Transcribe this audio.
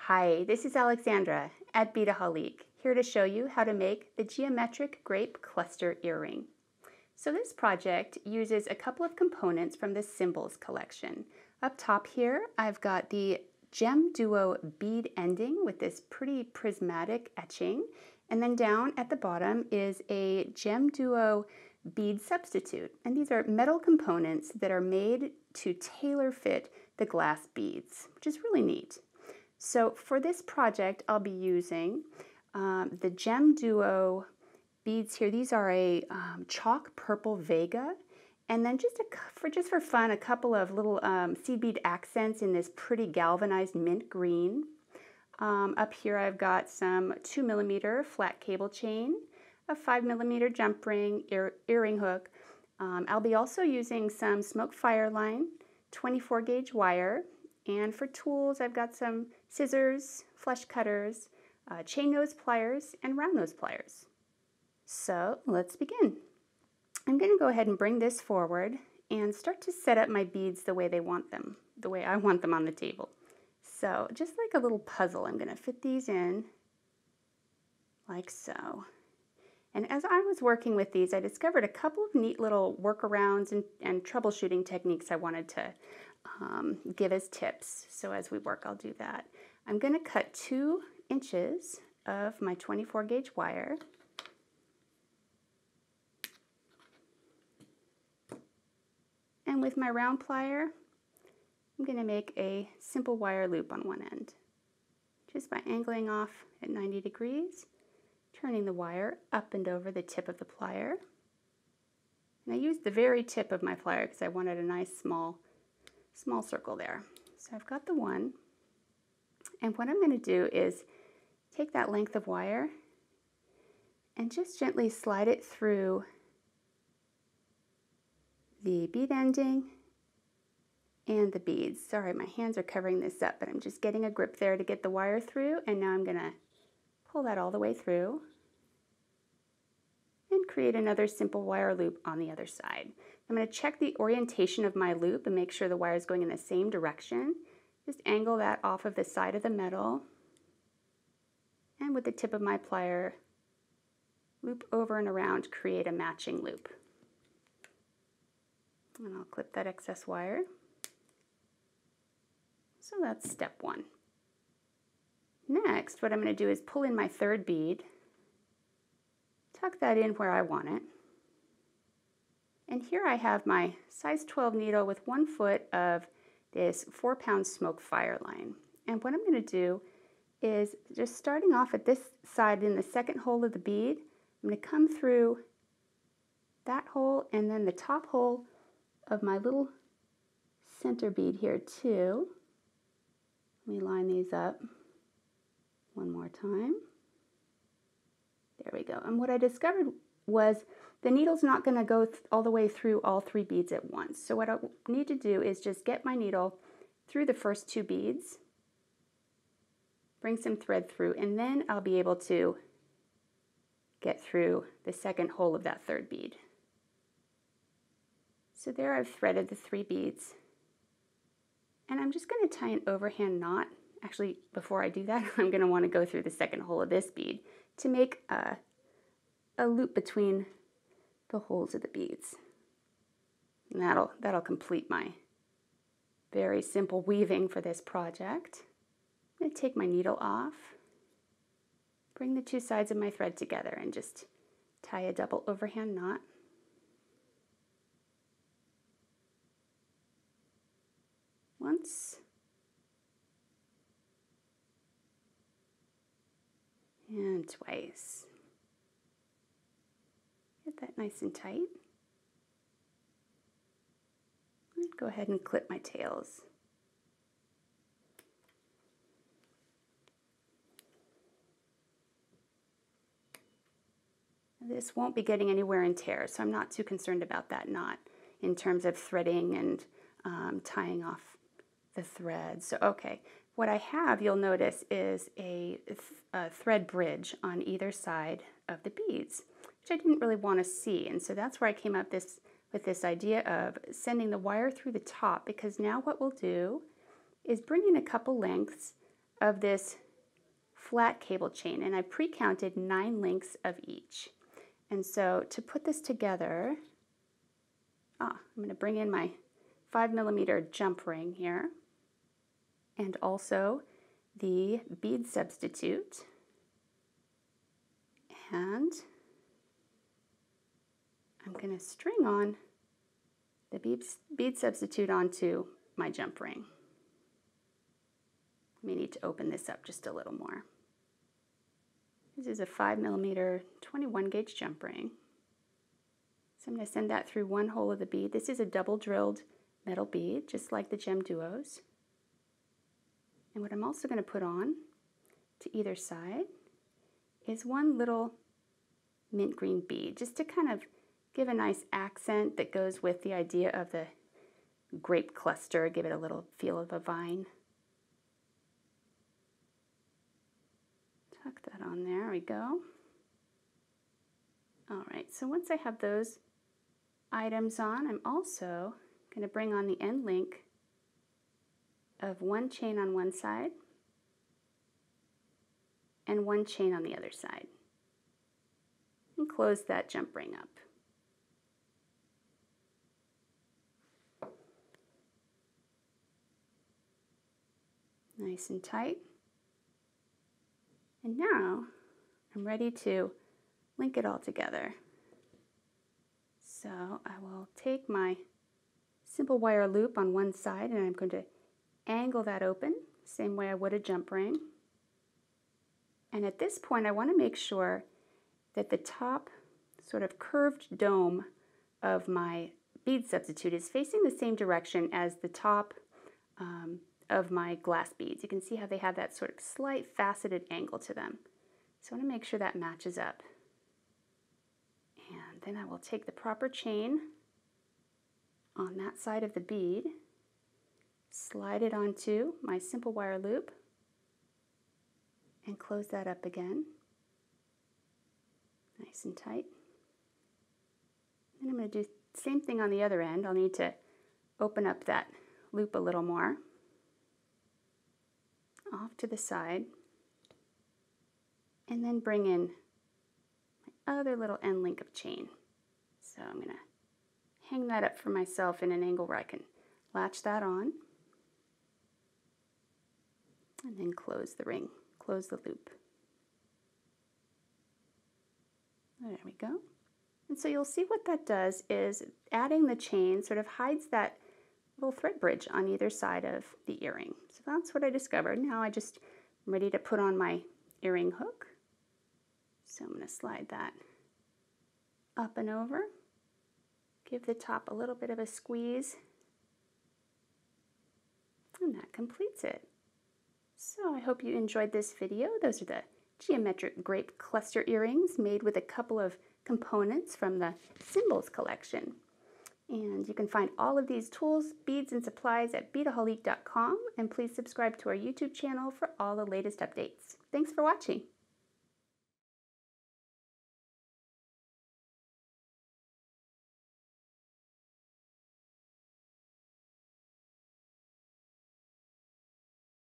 Hi, this is Alexandra at Beadaholique, here to show you how to make the geometric grape cluster earring. So this project uses a couple of components from the Cymbals collection. Up top here, I've got the GemDuo bead ending with this pretty prismatic etching, and then down at the bottom is a GemDuo bead substitute. And these are metal components that are made to tailor fit the glass beads, which is really neat. So for this project, I'll be using the GemDuo beads here. These are a chalk purple Vega, and then just for fun, a couple of little seed bead accents in this pretty galvanized mint green. Up here I've got some 2mm flat cable chain, a 5mm jump ring, earring hook. I'll be also using some smoked FireLine 24 gauge wire. And for tools, I've got some scissors, flush cutters, chain nose pliers, and round nose pliers. So let's begin. I'm going to go ahead and bring this forward and start to set up my beads the way they want them, the way I want them on the table. So just like a little puzzle, I'm going to fit these in like so. And as I was working with these, I discovered a couple of neat little workarounds and troubleshooting techniques I wanted to give as tips. So as we work, I'll do that. I'm going to cut 2 inches of my 24 gauge wire. And with my round plier, I'm going to make a simple wire loop on one end, just by angling off at 90 degrees, turning the wire up and over the tip of the plier. And I used the very tip of my plier because I wanted a nice small circle there. So I've got the one, and what I'm going to do is take that length of wire and just gently slide it through the bead ending and the beads. Sorry, my hands are covering this up, but I'm just getting a grip there to get the wire through, and now I'm going to pull that all the way through and create another simple wire loop on the other side. I'm going to check the orientation of my loop and make sure the wire is going in the same direction. Just angle that off of the side of the metal, and with the tip of my plier, loop over and around, create a matching loop. And I'll clip that excess wire. So that's step 1. Next, what I'm going to do is pull in my 3rd bead, tuck that in where I want it. And here I have my size 12 needle with 1 foot of this 4-pound smoked FireLine. And what I'm going to do is, just starting off at this side in the 2nd hole of the bead, I'm going to come through that hole and then the top hole of my little center bead here too. Let me line these up one more time. There we go. And what I discovered was the needle's not going to go all the way through all 3 beads at once. So what I need to do is just get my needle through the first 2 beads, bring some thread through, and then I'll be able to get through the 2nd hole of that 3rd bead. So there I've threaded the 3 beads, and I'm just going to tie an overhand knot. Actually, before I do that, I'm going to want to go through the 2nd hole of this bead to make a loop between the holes of the beads. And that'll complete my very simple weaving for this project. I'm going to take my needle off, bring the 2 sides of my thread together, and just tie a double overhand knot. Once. And twice. Get that nice and tight. And go ahead and clip my tails. This won't be getting any wear and tear, so I'm not too concerned about that knot in terms of threading and tying off the thread. So okay, what I have, you'll notice, is a thread bridge on either side of the beads, which I didn't really want to see, and so that's where I came up with this idea of sending the wire through the top, because now what we'll do is bring in a couple lengths of this flat cable chain, and I pre-counted 9 links of each. And so to put this together, I'm going to bring in my 5mm jump ring here, and also the bead substitute, and I'm going to string on the bead substitute onto my jump ring. May need to open this up just a little more. This is a 5mm 21 gauge jump ring. So I'm going to send that through one hole of the bead. This is a double drilled metal bead, just like the GemDuos. And what I'm also going to put on to either side is one little mint green bead, just to kind of give a nice accent that goes with the idea of the grape cluster, give it a little feel of a vine. Tuck that on there, we go. All right, so once I have those items on, I'm also going to bring on the end link of one chain on one side and one chain on the other side, and close that jump ring up. Nice and tight. And now I'm ready to link it all together. So I will take my simple wire loop on one side, and I'm going to angle that open, same way I would a jump ring. And at this point I want to make sure that the top sort of curved dome of my bead substitute is facing the same direction as the top of my glass beads. You can see how they have that sort of slight faceted angle to them. So I want to make sure that matches up. And then I will take the proper chain on that side of the bead, slide it onto my simple wire loop, and close that up again, nice and tight. And I'm going to do the same thing on the other end. I'll need to open up that loop a little more, off to the side, and then bring in my other little end link of chain. So I'm going to hang that up for myself in an angle where I can latch that on, and then close the ring, close the loop. There we go. And so you'll see what that does is adding the chain sort of hides that little thread bridge on either side of the earring. So that's what I discovered. Now I just am ready to put on my earring hook. So I'm going to slide that up and over. Give the top a little bit of a squeeze. And that completes it. So I hope you enjoyed this video. Those are the geometric grape cluster earrings made with a couple of components from the Cymbals collection. And you can find all of these tools, beads, and supplies at Beadaholique.com, and please subscribe to our YouTube channel for all the latest updates. Thanks for watching.